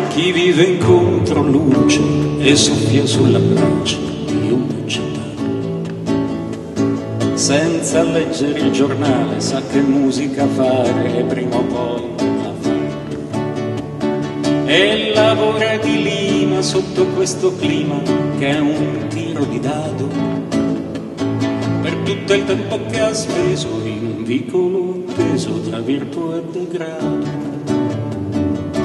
Chi vive in controluce e soffia sulla braccia di una città, senza leggere il giornale sa che musica fare e prima o poi la fa, e lavora di lima sotto questo clima che è un tiro di dado per tutto il tempo che ha speso in vicolo teso tra virtù e degrado.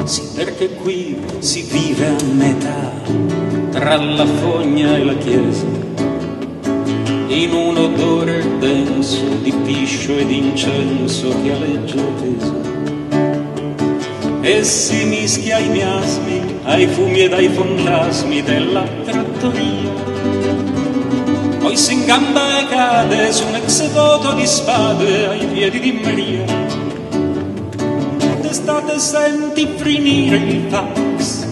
Sì, perché qui si vive a metà tra la fogna e la chiesa, in un odore denso di piscio ed incenso che aleggia teso, e si mischia ai miasmi, ai fumi ed ai fantasmi della trattoria. Poi si ingamba e cade su un ex voto di spade ai piedi di Maria. D'estate senti finire il fax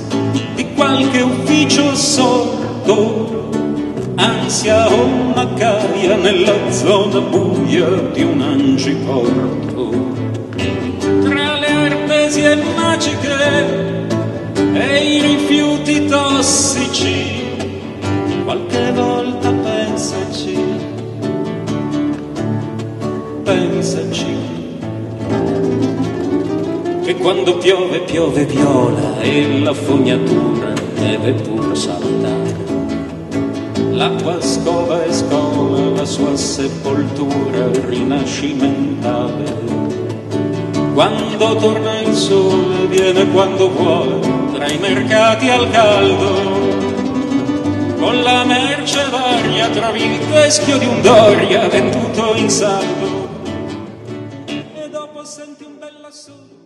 di qualche ufficio sordo, ansia o maccaia nella zona buia di un angiporto, tra le artesie magiche e i rifiuti tossici. Qualche volta pensaci, pensaci che quando piove piove viola e la fognatura deve pur saltare. L'acqua scova e scola la sua sepoltura rinascimentale. Quando torna il sole viene quando vuole tra i mercati al caldo, con la merce varia trovi il teschio di un Doria venduto in saldo, e dopo senti un bell'assurdo.